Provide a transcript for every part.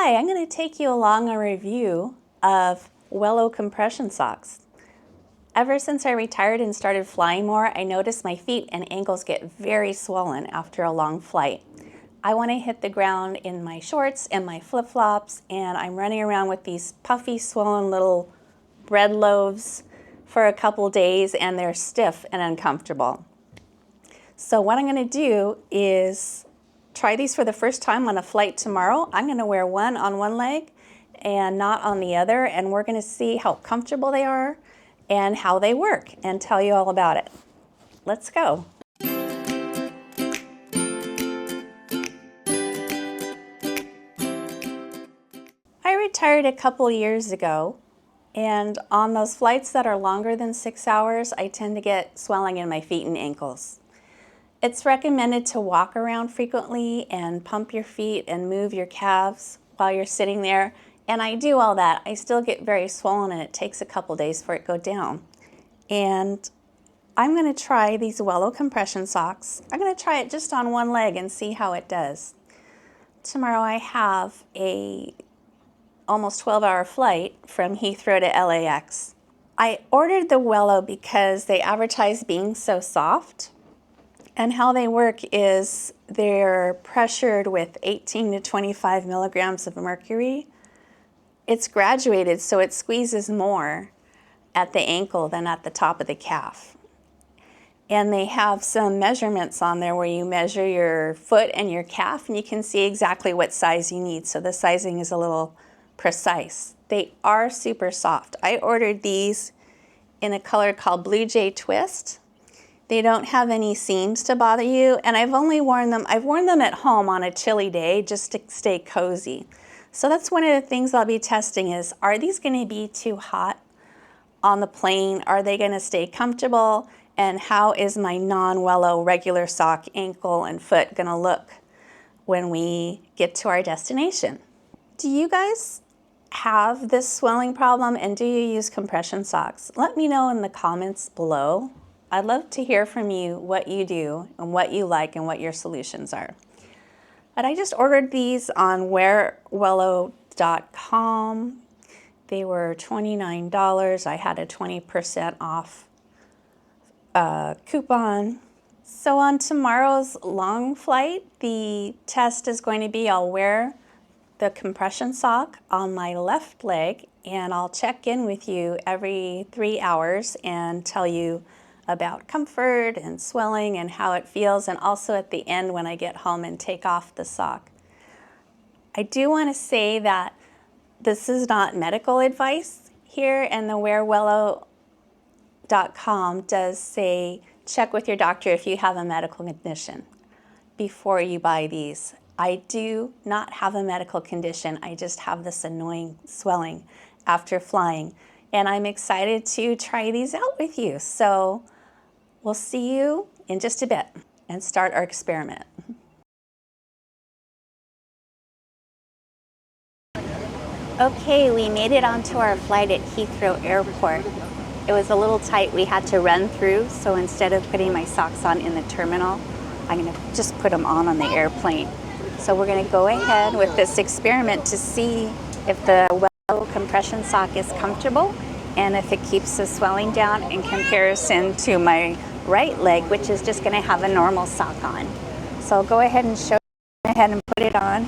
Hi, I'm going to take you along a review of Wellow compression socks. Ever since I retired and started flying more, I noticed my feet and ankles get very swollen after a long flight. I want to hit the ground in my shorts and my flip-flops, and I'm running around with these puffy, swollen little bread loaves for a couple days, and they're stiff and uncomfortable. So what I'm going to do is try these for the first time on a flight tomorrow. I'm going to wear one on one leg and not on the other, and we're going to see how comfortable they are and how they work and tell you all about it. Let's go. I retired a couple years ago, and on those flights that are longer than 6 hours, I tend to get swelling in my feet and ankles. It's recommended to walk around frequently and pump your feet and move your calves while you're sitting there. And I do all that. I still get very swollen, and it takes a couple days for it to go down. And I'm going to try these Wellow compression socks. I'm going to try it just on one leg and see how it does. Tomorrow I have a almost 12-hour flight from Heathrow to LAX. I ordered the Wellow because they advertise being so soft. And how they work is they're pressured with 18 to 25 milligrams of mercury. It's graduated, so it squeezes more at the ankle than at the top of the calf. And they have some measurements on there where you measure your foot and your calf, and you can see exactly what size you need. So the sizing is a little precise. They are super soft. I ordered these in a color called Blue Jay Twist. They don't have any seams to bother you, and I've worn them at home on a chilly day just to stay cozy. So that's one of the things I'll be testing is, are these going to be too hot on the plane? Are they going to stay comfortable? And how is my non-Wellow regular sock ankle and foot going to look when we get to our destination? Do you guys have this swelling problem, and do you use compression socks? Let me know in the comments below. I'd love to hear from you what you do and what you like and what your solutions are. But I just ordered these on wellow.com. They were $29. I had a 20% off coupon. So on tomorrow's long flight, the test is going to be I'll wear the compression sock on my left leg, and I'll check in with you every 3 hours and tell you about comfort and swelling and how it feels, and also at the end when I get home and take off the sock. I do want to say that this is not medical advice here, and the wearwellow.com does say check with your doctor if you have a medical condition before you buy these. I do not have a medical condition. I just have this annoying swelling after flying, and I'm excited to try these out with you. So we'll see you in just a bit and start our experiment. Okay, we made it onto our flight at Heathrow Airport. It was a little tight. We had to run through, so instead of putting my socks on in the terminal, I'm going to just put them on the airplane. So we're going to go ahead with this experiment to see if the Wellow compression sock is comfortable and if it keeps the swelling down in comparison to my right leg, which is just going to have a normal sock on. So I'll go ahead and put it on.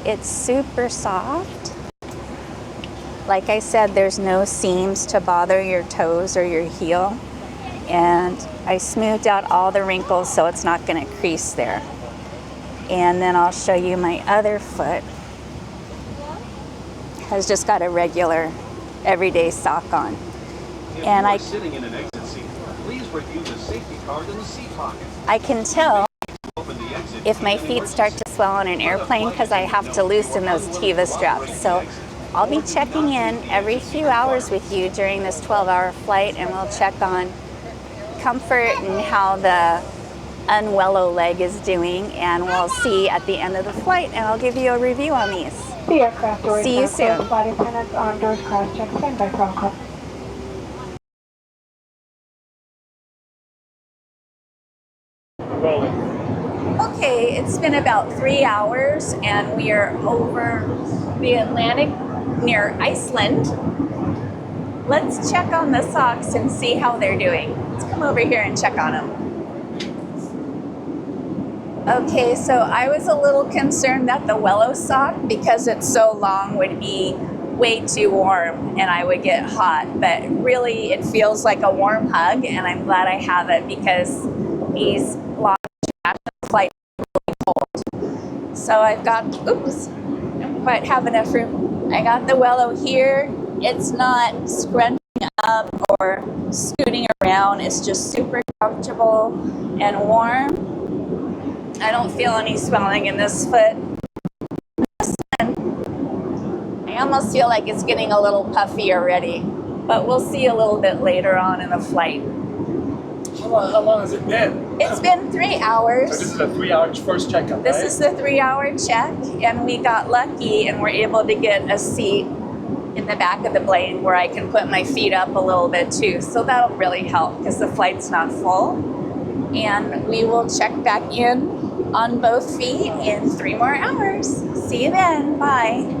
It's super soft. Like I said, there's no seams to bother your toes or your heel. And I smoothed out all the wrinkles so it's not going to crease there. And then I'll show you my other foot. Has just got a regular everyday sock on. And I sitting in an exit seat, please review the safety card in the seat pocket. I can tell if my feet start to swell on an airplane because I have to loosen those Teva straps. So I'll be checking in every few hours with you during this 12-hour flight, and we'll check on comfort and how the unwellow leg is doing, and we'll see at the end of the flight, and I'll give you a review on these. The aircraft doors see you soon. Flight attendants on doors CrossCheck. Stand by for all call. Okay, it's been about 3 hours and we are over the Atlantic near Iceland. Let's check on the socks and see how they're doing. Let's come over here and check on them. Okay, so I was a little concerned that the Wellow sock, because it's so long, would be way too warm and I would get hot, but really it feels like a warm hug, and I'm glad I have it because these long international flights are really cold. So I've got, oops, I don't quite have enough room. I got the Wellow here. It's not scrunching up or scooting around. It's just super comfortable and warm. I don't feel any swelling in this foot. This one, I almost feel like it's getting a little puffy already, but we'll see a little bit later on in the flight. How long has it been? It's been 3 hours. So this is a 3-hour first checkup, This right? is the 3-hour check, and we got lucky and were able to get a seat in the back of the plane where I can put my feet up a little bit too. So that'll really help because the flight's not full. And we will check back in on both feet in 3 more hours. See you then. Bye.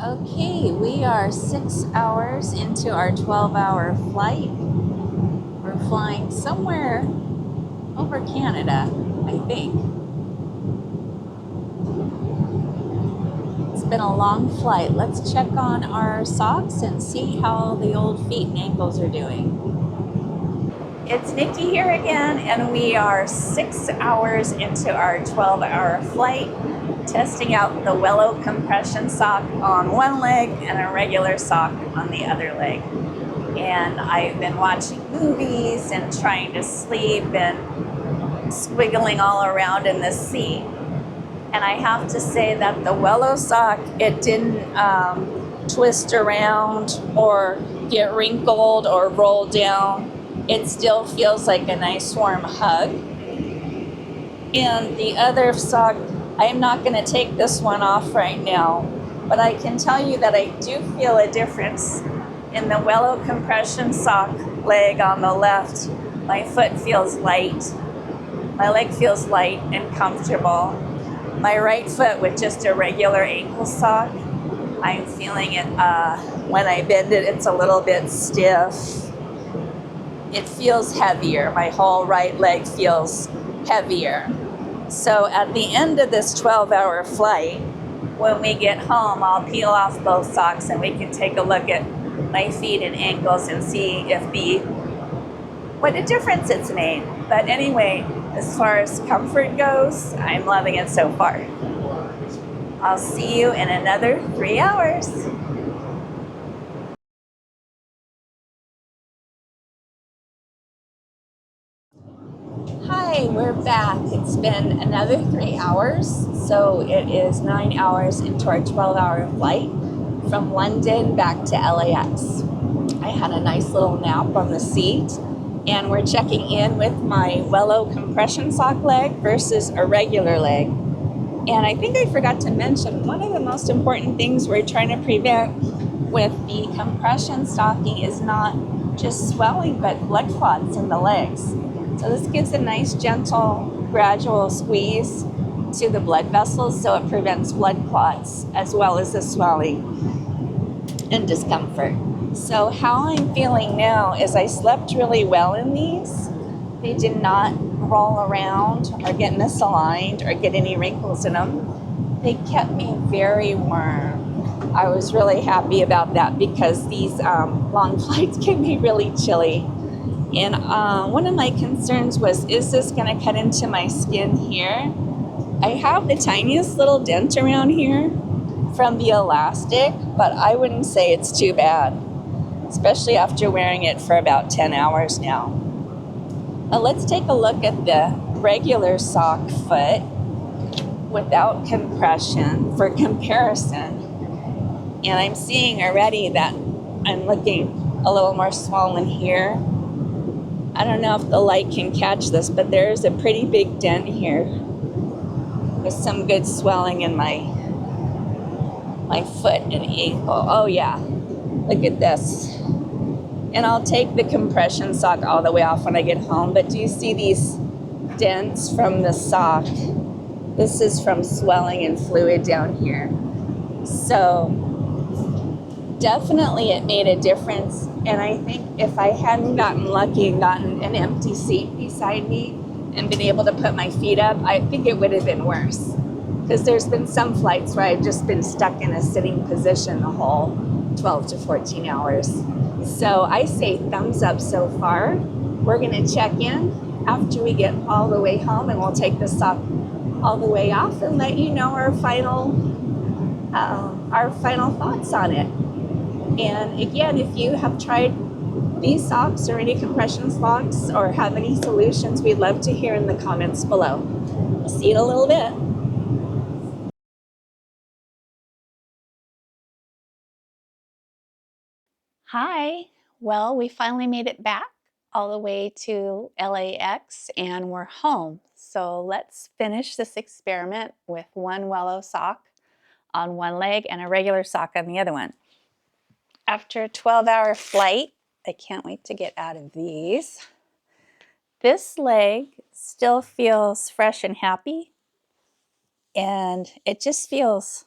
Okay, we are 6 hours into our 12-hour flight. We're flying somewhere over Canada, I think. It's been a long flight. Let's check on our socks and see how the old feet and ankles are doing. It's Nikki here again, and we are 6 hours into our 12-hour flight, testing out the Wellow compression sock on one leg and a regular sock on the other leg. And I've been watching movies and trying to sleep and squiggling all around in this seat. And I have to say that the Wellow sock, it didn't twist around or get wrinkled or roll down. It still feels like a nice warm hug. And the other sock, I'm not going to take this one off right now, but I can tell you that I do feel a difference in the Wellow compression sock leg on the left. My foot feels light. My leg feels light and comfortable. My right foot with just a regular ankle sock, I'm feeling it, when I bend it, it's a little bit stiff. It feels heavier. My whole right leg feels heavier. So at the end of this 12-hour flight, when we get home, I'll peel off both socks and we can take a look at my feet and ankles and see if what a difference it's made. But anyway, as far as comfort goes, I'm loving it so far. I'll see you in another 3 hours. Hi, we're back. It's been another 3 hours, so it is 9 hours into our 12-hour flight from London back to LAX. I had a nice little nap on the seat, and we're checking in with my Wellow compression sock leg versus a regular leg. And I think I forgot to mention, one of the most important things we're trying to prevent with the compression stocking is not just swelling, but blood clots in the legs. So this gives a nice, gentle, gradual squeeze to the blood vessels, so it prevents blood clots as well as the swelling and discomfort. So how I'm feeling now is I slept really well in these. They did not roll around or get misaligned or get any wrinkles in them. They kept me very warm. I was really happy about that because these long flights can be really chilly. And one of my concerns was, is this going to cut into my skin here? I have the tiniest little dent around here from the elastic, but I wouldn't say it's too bad, especially after wearing it for about 10 hours now. Let's take a look at the regular sock foot without compression for comparison. And I'm seeing already that I'm looking a little more swollen here. I don't know if the light can catch this, but there's a pretty big dent here with some good swelling in my foot and ankle. Oh yeah, look at this. And I'll take the compression sock all the way off when I get home. But do you see these dents from the sock? This is from swelling and fluid down here. So definitely it made a difference. And I think if I hadn't gotten lucky and gotten an empty seat beside me and been able to put my feet up, I think it would have been worse. Because there's been some flights where I've just been stuck in a sitting position the whole 12 to 14 hours. So I say thumbs up so far. We're going to check in after we get all the way home, and we'll take the sock all the way off and let you know our final thoughts on it. And again, if you have tried these socks or any compression socks or have any solutions, we'd love to hear in the comments below. I'll see you in a little bit. Hi. Well, we finally made it back all the way to LAX and we're home. So let's finish this experiment with one Wellow sock on one leg and a regular sock on the other one. After a 12-hour flight, I can't wait to get out of these. This leg still feels fresh and happy, and it just feels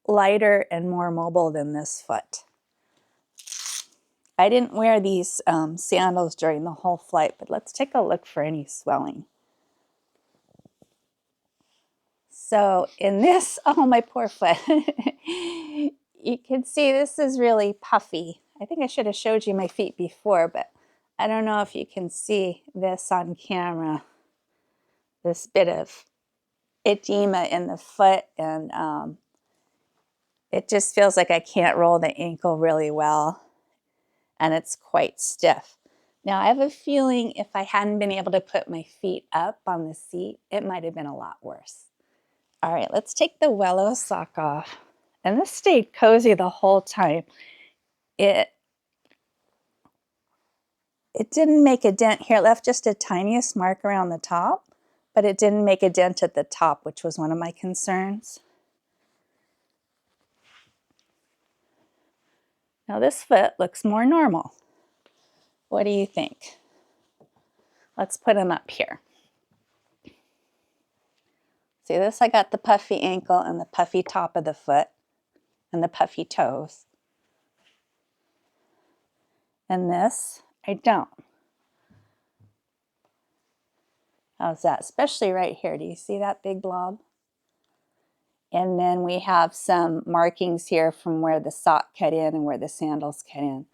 lighter and more mobile than this foot. I didn't wear these sandals during the whole flight, but let's take a look for any swelling. So in this, oh, my poor foot. You can see this is really puffy. I think I should have showed you my feet before, but I don't know if you can see this on camera. This bit of edema in the foot, and it just feels like I can't roll the ankle really well, and it's quite stiff. Now, I have a feeling if I hadn't been able to put my feet up on the seat, it might have been a lot worse. All right, let's take the Wellow sock off. And this stayed cozy the whole time. It didn't make a dent here. It left just a tiniest mark around the top, but it didn't make a dent at the top, which was one of my concerns. Now this foot looks more normal. What do you think? Let's put him up here. See this? I got the puffy ankle and the puffy top of the foot and the puffy toes. And this, I don't. How's that? Especially right here. Do you see that big blob? And then we have some markings here from where the sock cut in and where the sandals cut in.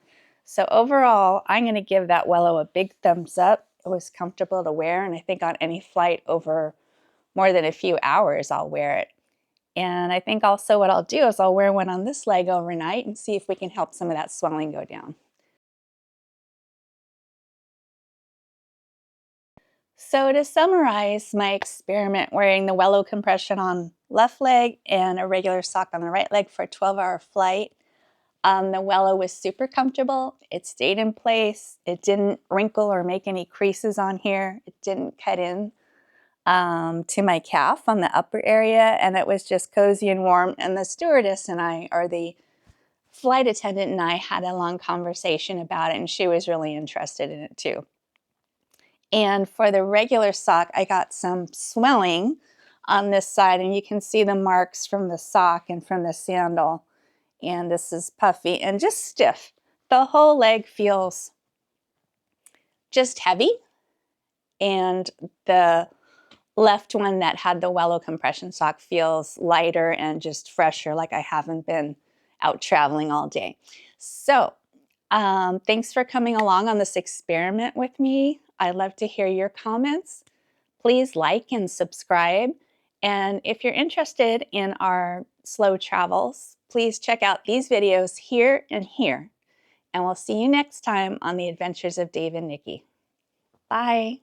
So overall, I'm going to give that Wellow a big thumbs up. It was comfortable to wear, and I think on any flight over more than a few hours, I'll wear it. And I think also what I'll do is I'll wear one on this leg overnight and see if we can help some of that swelling go down. So to summarize my experiment wearing the Wellow compression on left leg and a regular sock on the right leg for a 12-hour flight, the Wellow was super comfortable. It stayed in place. It didn't wrinkle or make any creases on here. It didn't cut in to my calf on the upper area, and it was just cozy and warm. And the stewardess and I, or the flight attendant and I, had a long conversation about it, and she was really interested in it too. And for the regular sock, I got some swelling on this side, and you can see the marks from the sock and from the sandal. And this is puffy and just stiff. The whole leg feels just heavy, and the left one that had the Wellow compression sock feels lighter and just fresher, like I haven't been out traveling all day. So thanks for coming along on this experiment with me. I'd love to hear your comments. Please like and subscribe. And if you're interested in our slow travels, please check out these videos here and here. And we'll see you next time on the Adventures of Dave and Nikki. Bye.